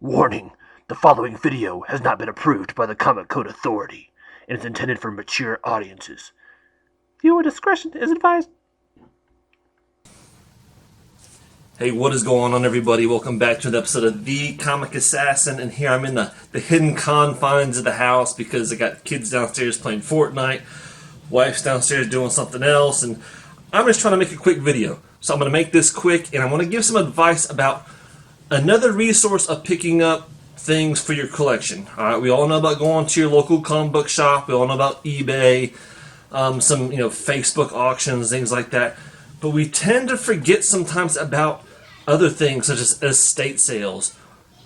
Warning, the following video has not been approved by the Comic Code Authority and is intended for mature audiences. Viewer discretion is advised. Hey, what is going on, everybody? Welcome back to an episode of The Comic Assassin, and here I'm in the hidden confines of the house because I got kids downstairs playing Fortnite, wife's downstairs doing something else, and I'm just trying to make a quick video. So I'm going to make this quick, and I want to give some advice about another resource of picking up things for your collection. Alright, we all know about going to your local comic book shop, we all know about eBay, some Facebook auctions, things like that. But we tend to forget sometimes about other things such as estate sales.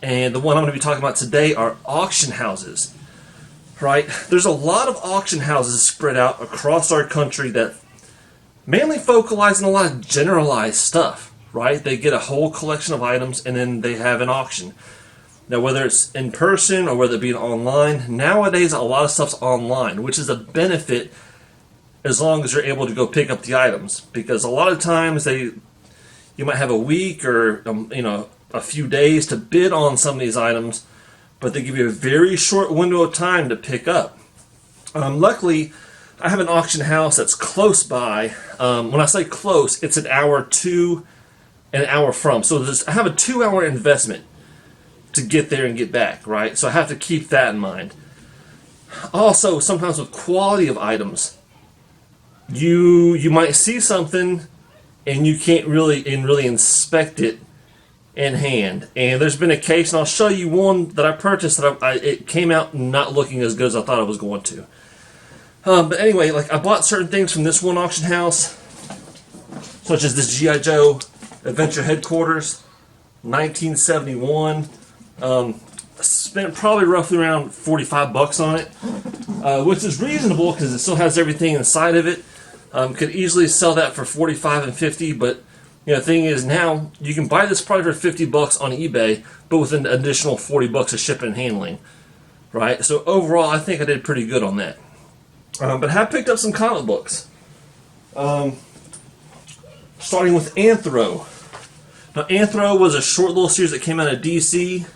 And the one I'm going to be talking about today are auction houses. Right? There's a lot of auction houses spread out across our country that mainly focalize on a lot of generalized stuff. Right? They get a whole collection of items and then they have an auction. Now, whether it's in person or whether it be online, nowadays a lot of stuff's online, which is a benefit as long as you're able to go pick up the items, because a lot of times you might have a week or a few days to bid on some of these items, but they give you a very short window of time to pick up. Luckily, I have an auction house that's close by. When I say close, it's an hour to an hour from. So I have a 2-hour investment to get there and get back, right? So I have to keep that in mind. Also, sometimes with quality of items, you might see something and you can't really inspect it in hand. And there's been a case, and I'll show you one that I purchased that it came out not looking as good as I thought it was going to. But anyway, like, I bought certain things from this one auction house, such as this G.I. Joe Adventure Headquarters, 1971. Spent probably roughly around $45 on it, which is reasonable because it still has everything inside of it. Could easily sell that for $45 and $50, but the thing is, now you can buy this probably for $50 on eBay, but with an additional $40 of shipping and handling, right? So overall, I think I did pretty good on that. But I have picked up some comic books, starting with Anthro. Now, Anthro was a short little series that came out of DC.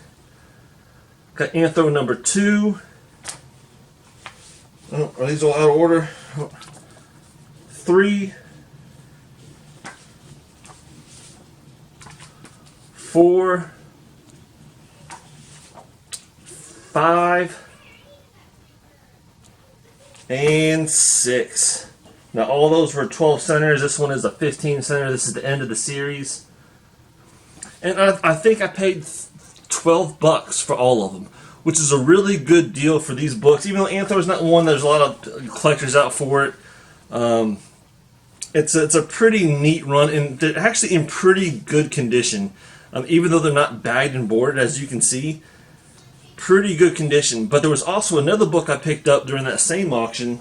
Got Anthro number 2. Oh, are these all out of order? 3, 4, 5, and 6. Now, all those were 12 centers. This one is a 15 center. This is the end of the series. And I think I paid $12 for all of them, which is a really good deal for these books. Even though Anthro is not one, there's a lot of collectors out for it. It's a pretty neat run, and they're actually in pretty good condition. Even though they're not bagged and boarded, as you can see, pretty good condition. But there was also another book I picked up during that same auction,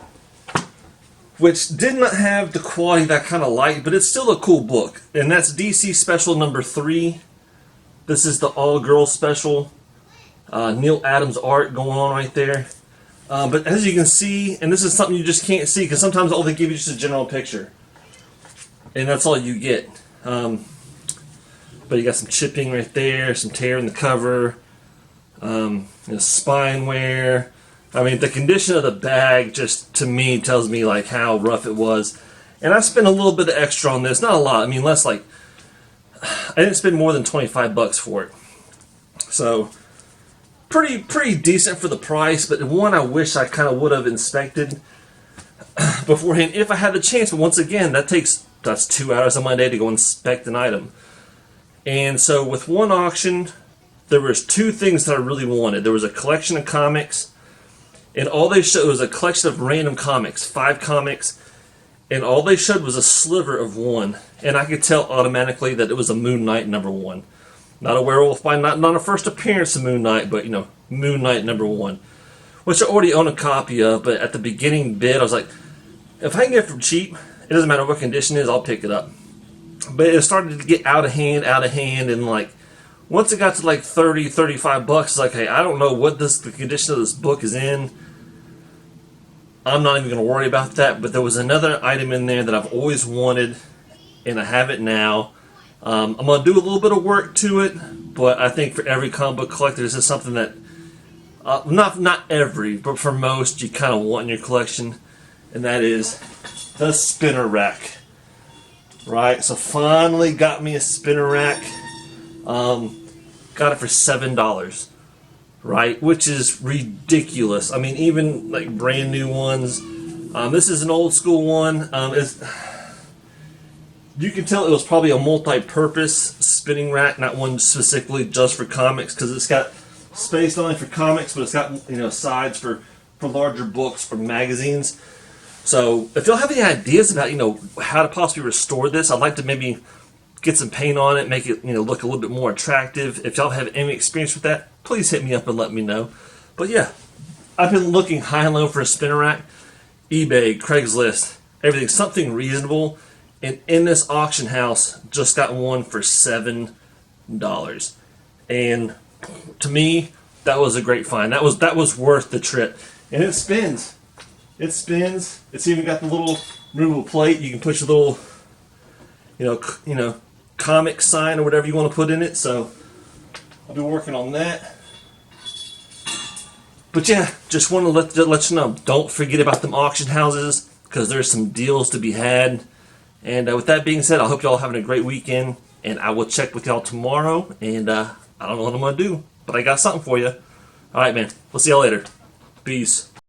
which did not have the quality that I kind of like, but it's still a cool book. And that's DC Special number 3. This is the all-girls special. Neil Adams art going on right there. But as you can see, and this is something you just can't see, because sometimes all they give you is just a general picture. And that's all you get. But you got some chipping right there, some tear in the cover, spine wear. I mean, the condition of the bag just, to me, tells me like how rough it was. And I spent a little bit of extra on this. Not a lot. I mean, less like... I didn't spend more than $25 for it. So, pretty decent for the price, but one I wish I kind of would have inspected beforehand if I had the chance. But once again, that's 2 hours of my day to go inspect an item. And so with one auction, there was 2 things that I really wanted. There was a collection of comics, and all they showed was a collection of random comics, 5 comics, and all they showed was a sliver of one. And I could tell automatically that it was a Moon Knight number 1. Not a Werewolf by Night, not a first appearance of Moon Knight, but Moon Knight number 1, which I already own a copy of. But at the beginning bid, I was like, if I can get it for cheap, it doesn't matter what condition it is, I'll pick it up. But it started to get out of hand, and like once it got to like $30, $35, it's like, hey, I don't know what the condition of this book is in. I'm not even going to worry about that. But there was another item in there that I've always wanted, and I have it now. I'm going to do a little bit of work to it, but I think for every comic book collector, this is something that, not every, but for most, you kind of want in your collection, and that is the spinner rack. Right, so finally got me a spinner rack. Got it for $7. Right, which is ridiculous. I mean, even like brand new ones. This is an old school one. You can tell it was probably a multi-purpose spinning rack, not one specifically just for comics, because it's got space not only for comics, but it's got sides for larger books or magazines. So if y'all have any ideas about how to possibly restore this, I'd like to maybe get some paint on it, make it look a little bit more attractive. If y'all have any experience with that, please hit me up and let me know. But yeah, I've been looking high and low for a spinner rack. eBay, Craigslist, everything, something reasonable. And in this auction house, just got one for $7. And to me, that was a great find. That was worth the trip. And it spins. It spins. It's even got the little removable plate. You can put your little, comic sign or whatever you want to put in it. So I'll be working on that. But yeah, just want to let you know. Don't forget about them auction houses, because there's some deals to be had. And with that being said, I hope y'all having a great weekend. And I will check with y'all tomorrow. And I don't know what I'm going to do, but I got something for you. All right, man. We'll see y'all later. Peace.